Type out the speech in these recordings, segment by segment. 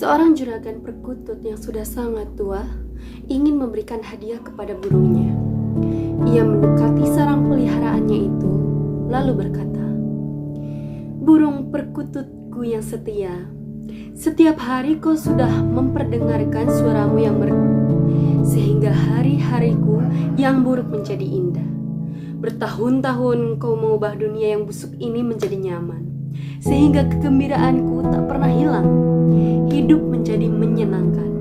Seorang juragan perkutut yang sudah sangat tua ingin memberikan hadiah kepada burungnya. Ia mendekati sarang peliharaannya itu, lalu berkata, "Burung perkututku yang setia, setiap hari kau sudah memperdengarkan suaramu yang merdu, sehingga hari-hariku yang buruk menjadi indah. Bertahun-tahun kau mengubah dunia yang busuk ini menjadi nyaman, sehingga kegembiraanku tak pernah hilang. Hidup menjadi menyenangkan.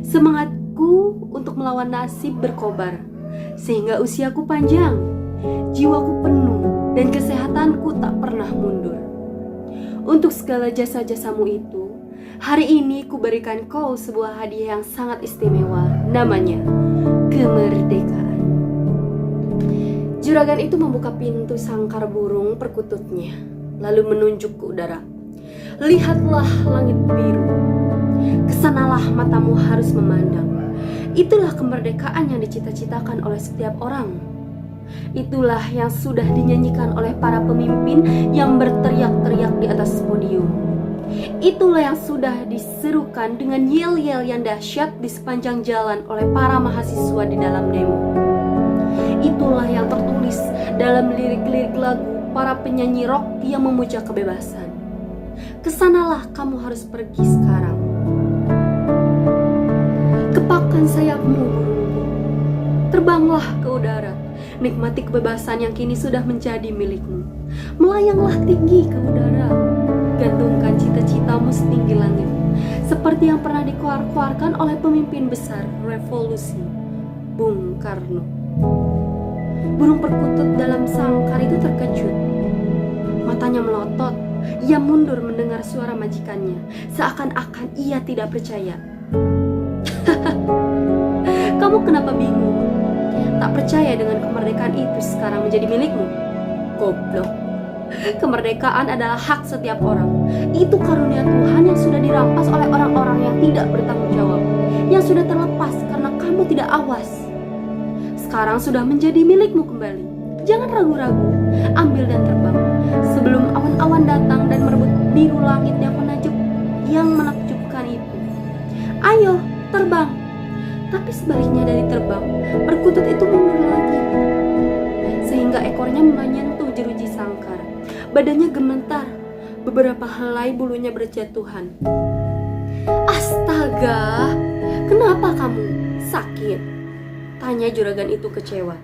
Semangatku untuk melawan nasib berkobar, sehingga usiaku panjang, jiwaku penuh, dan kesehatanku tak pernah mundur. Untuk segala jasa-jasamu itu, hari ini kuberikan kau sebuah hadiah yang sangat istimewa, namanya kemerdekaan." Juragan itu membuka pintu sangkar burung perkututnya, lalu menunjuk ke udara. "Lihatlah langit biru. Kesanalah matamu harus memandang. Itulah kemerdekaan yang dicita-citakan oleh setiap orang. Itulah yang sudah dinyanyikan oleh para pemimpin yang berteriak-teriak di atas podium. Itulah yang sudah diserukan dengan yel-yel yang dahsyat di sepanjang jalan oleh para mahasiswa di dalam demo. Itulah yang tertulis dalam lirik-lirik lagu para penyanyi rock yang memuja kebebasan. Kesanalah kamu harus pergi sekarang. Kepakkan sayapmu, burungku. Terbanglah ke udara. Nikmati kebebasan yang kini sudah menjadi milikmu. Melayanglah tinggi ke udara. Gantungkan cita-citamu setinggi langit, seperti yang pernah dikeluarkan oleh pemimpin besar revolusi, Bung Karno." Burung perkutut dalam sangkar itu terkejut. Matanya melotot. Ia mundur mendengar suara majikannya, seakan-akan ia tidak percaya. "Kamu kenapa bingung? Tak percaya dengan kemerdekaan itu sekarang menjadi milikmu? Goblok. Kemerdekaan adalah hak setiap orang. Itu karunia Tuhan yang sudah dirampas oleh orang-orang yang tidak bertanggung jawab, yang sudah terlepas karena kamu tidak awas. Sekarang sudah menjadi milikmu kembali. Jangan ragu-ragu, ambil dan terbang sebelum awan-awan datang dan merebut biru langit yang menakjubkan itu. Ayo, terbang." Tapi sebaliknya dari terbang, perkutut itu mundur lagi, sehingga ekornya menyentuh jeruji sangkar. Badannya gemetar, beberapa helai bulunya berjatuhan. "Astaga, kenapa kamu? Sakit?" tanya juragan itu kecewa.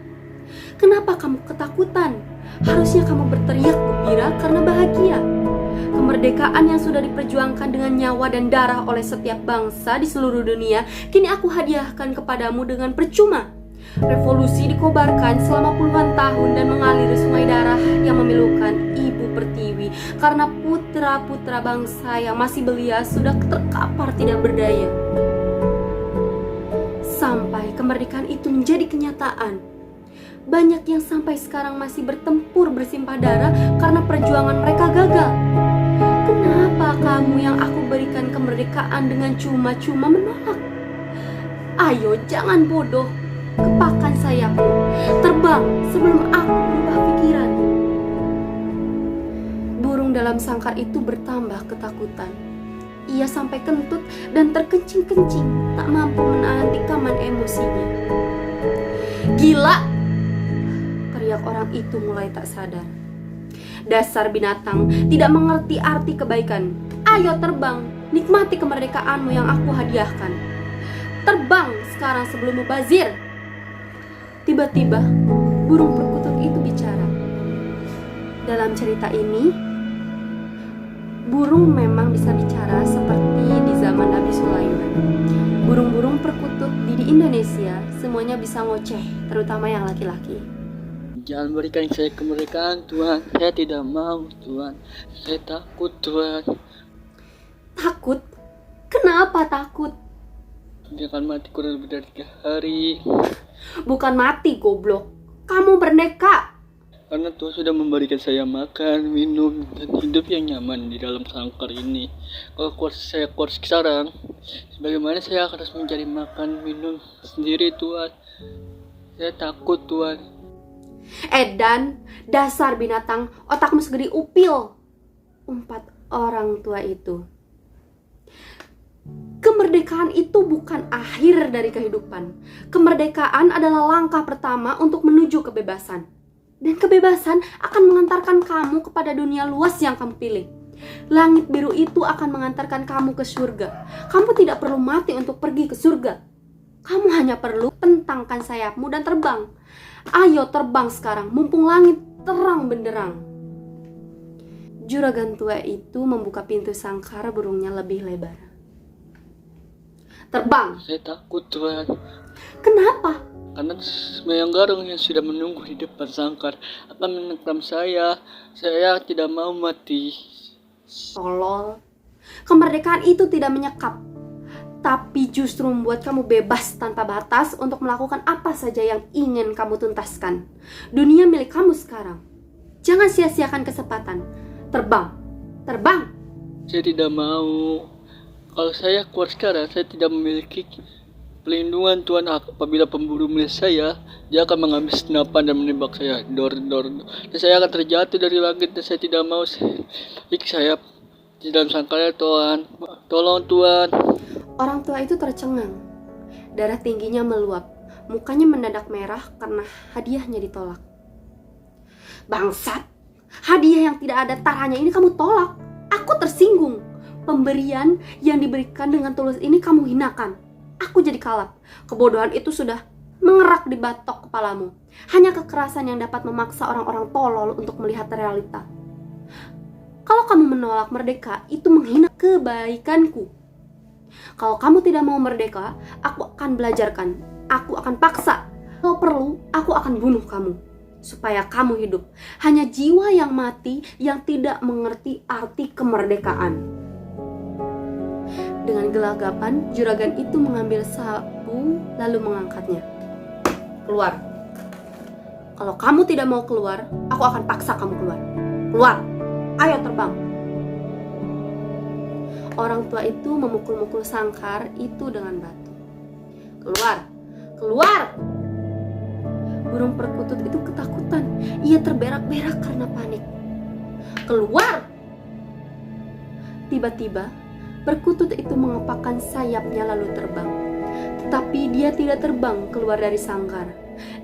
"Kenapa kamu ketakutan? Harusnya kamu berteriak gembira karena bahagia. Kemerdekaan yang sudah diperjuangkan dengan nyawa dan darah oleh setiap bangsa di seluruh dunia, kini aku hadiahkan kepadamu dengan percuma. Revolusi dikobarkan selama puluhan tahun dan mengalir sungai darah yang memilukan Ibu Pertiwi, karena putra-putra bangsa yang masih belia sudah terkapar tidak berdaya. Sampai kemerdekaan itu menjadi kenyataan, banyak yang sampai sekarang masih bertempur bersimpah darah karena perjuangan mereka gagal. Kenapa kamu yang aku berikan kemerdekaan dengan cuma-cuma menolak? Ayo, jangan bodoh. Kepakkan sayapmu. Terbang sebelum aku berubah pikiran." Burung dalam sangkar itu bertambah ketakutan. Ia sampai kentut dan terkencing-kencing, tak mampu menahan tikaman emosinya. "Gila!" teriak orang itu mulai tak sadar. "Dasar binatang, tidak mengerti arti kebaikan. Ayo terbang, nikmati kemerdekaanmu yang aku hadiahkan. Terbang sekarang sebelum mubazir." Tiba-tiba, burung perkutut itu bicara. Dalam cerita ini, burung memang bisa bicara seperti di zaman Nabi Sulaiman. Burung-burung perkutut di Indonesia semuanya bisa ngoceh, terutama yang laki-laki. "Jangan berikan saya kemerdekaan, Tuhan. Saya tidak mau, Tuhan. Saya takut, Tuhan." Takut? Kenapa takut? Dia akan mati kurang lebih dari 3 hari. Bukan mati, goblok. Kamu merdeka. Karena Tuhan sudah memberikan saya makan, minum, dan hidup yang nyaman di dalam sangkar ini. Kalau saya keluar sekarang, bagaimana saya harus mencari makan, minum sendiri, Tuhan? Saya takut, Tuhan. Edan, dasar binatang, otakmu segede upil, umpat orang tua itu. Kemerdekaan itu bukan akhir dari kehidupan. Kemerdekaan adalah langkah pertama untuk menuju kebebasan. Dan kebebasan akan mengantarkan kamu kepada dunia luas yang kamu pilih. Langit biru itu akan mengantarkan kamu ke surga. Kamu tidak perlu mati untuk pergi ke surga. Kamu hanya perlu bentangkan sayapmu dan terbang. Ayo terbang sekarang, mumpung langit terang benderang. Juragan tua itu membuka pintu sangkar burungnya lebih lebar. Terbang. Saya takut, Tuhan. Kenapa? Karena Mayang Garong yang sudah menunggu di depan sangkar akan menerkam saya. Saya tidak mau mati. Tolol. Kemerdekaan itu tidak menyekap, tapi justru membuat kamu bebas tanpa batas untuk melakukan apa saja yang ingin kamu tuntaskan. Dunia milik kamu sekarang. Jangan sia-siakan kesempatan. Terbang. Terbang. Saya tidak mau. Kalau saya keluar sekarang, saya tidak memiliki pelindungan Tuhan. Apabila pemburu melihat saya, dia akan mengambil senapan dan menembak saya. Dor. Dan saya akan terjatuh dari langit dan saya tidak mau. Saya di dalam sangkarnya, Tuhan. Tolong, Tuhan. Orang tua itu tercengang. Darah tingginya meluap. Mukanya mendadak merah karena hadiahnya ditolak. Bangsat! Hadiah yang tidak ada taruhannya ini kamu tolak. Aku tersinggung. Pemberian yang diberikan dengan tulus ini kamu hinakan. Aku jadi kalap. Kebodohan itu sudah mengerak di batok kepalamu. Hanya kekerasan yang dapat memaksa orang-orang tolol untuk melihat realita. Kalau kamu menolak merdeka, itu menghina kebaikanku. Kalau kamu tidak mau merdeka, aku akan belajarkan. Aku akan paksa. Kalau perlu, aku akan bunuh kamu. Supaya kamu hidup. Hanya jiwa yang mati yang tidak mengerti arti kemerdekaan. Dengan gelagapan, juragan itu mengambil sapu lalu mengangkatnya. Keluar. Kalau kamu tidak mau keluar, aku akan paksa kamu keluar. Keluar. Ayo terbang. Orang tua itu memukul-mukul sangkar itu dengan batu. Keluar. Keluar. Burung perkutut itu ketakutan. Ia terberak-berak karena panik. Keluar. Tiba-tiba perkutut itu mengepakkan sayapnya lalu terbang. Tetapi dia tidak terbang keluar dari sangkar.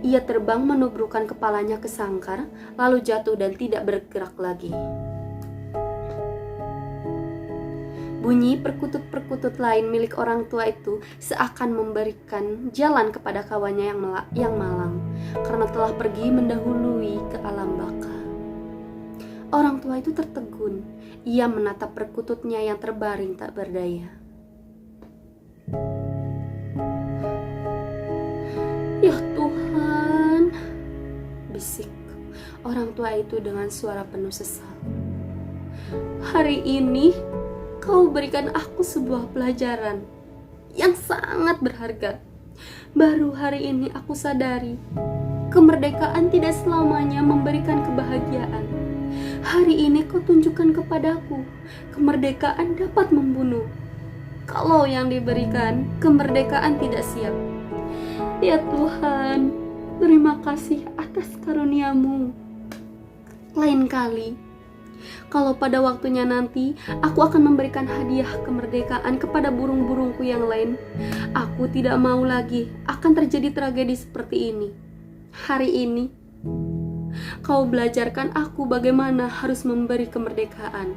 Ia terbang menubrukkan kepalanya ke sangkar, lalu jatuh dan tidak bergerak lagi. Bunyi perkutut-perkutut lain milik orang tua itu seakan memberikan jalan kepada kawannya yang malang, karena telah pergi mendahului ke alam baka. Orang tua itu tertegun. Ia menatap perkututnya yang terbaring tak berdaya. Ya Tuhan, bisik orang tua itu dengan suara penuh sesal. Hari ini kau berikan aku sebuah pelajaran yang sangat berharga. Baru hari ini aku sadari, kemerdekaan tidak selamanya memberikan kebahagiaan. Hari ini kau tunjukkan kepadaku, kemerdekaan dapat membunuh. Kalau yang diberikan, kemerdekaan tidak siap. Ya Tuhan, terima kasih atas karunia-Mu. Lain kali, kalau pada waktunya nanti, aku akan memberikan hadiah kemerdekaan kepada burung-burungku yang lain. Aku tidak mau lagi akan terjadi tragedi seperti ini. Hari ini, Kau belajarkan aku bagaimana harus memberi kemerdekaan.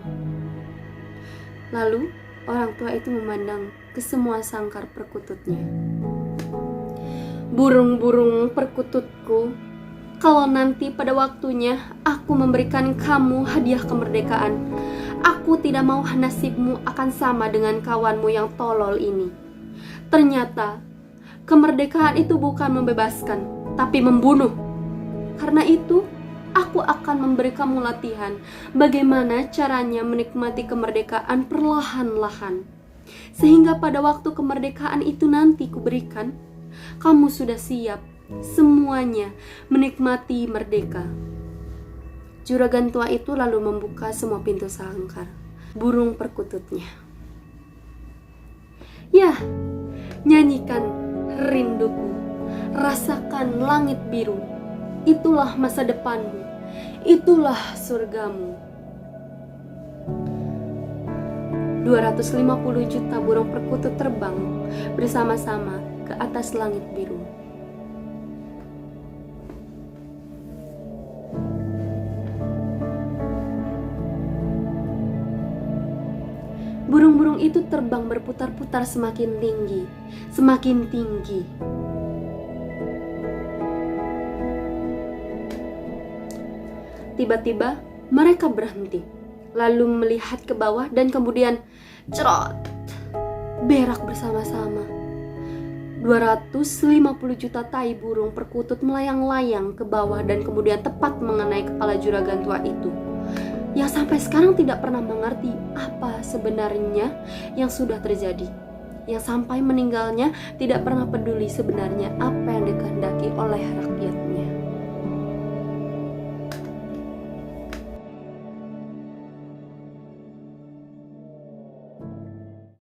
Lalu orang tua itu memandang ke semua sangkar perkututnya. Burung-burung perkututku, kalau nanti pada waktunya aku memberikan kamu hadiah kemerdekaan, aku tidak mau nasibmu akan sama dengan kawanmu yang tolol ini. Ternyata kemerdekaan itu bukan membebaskan, tapi membunuh. Karena itu, aku akan memberi kamu latihan bagaimana caranya menikmati kemerdekaan perlahan-lahan. Sehingga pada waktu kemerdekaan itu nanti kuberikan, kamu sudah siap semuanya menikmati merdeka. Juragan tua itu lalu membuka semua pintu sangkar burung perkututnya. Ya, nyanyikan rinduku, rasakan langit biru. Itulah masa depanmu, itulah surgamu. 250 juta burung perkutut terbang bersama-sama ke atas langit biru. Burung-burung itu terbang berputar-putar semakin tinggi, semakin tinggi. Tiba-tiba mereka berhenti, lalu melihat ke bawah dan kemudian cerot, berak bersama-sama. 250 juta tai burung perkutut melayang-layang ke bawah dan kemudian tepat mengenai kepala juragan tua itu, yang sampai sekarang tidak pernah mengerti apa sebenarnya yang sudah terjadi, yang sampai meninggalnya tidak pernah peduli sebenarnya apa yang dikehendaki oleh rakyatnya.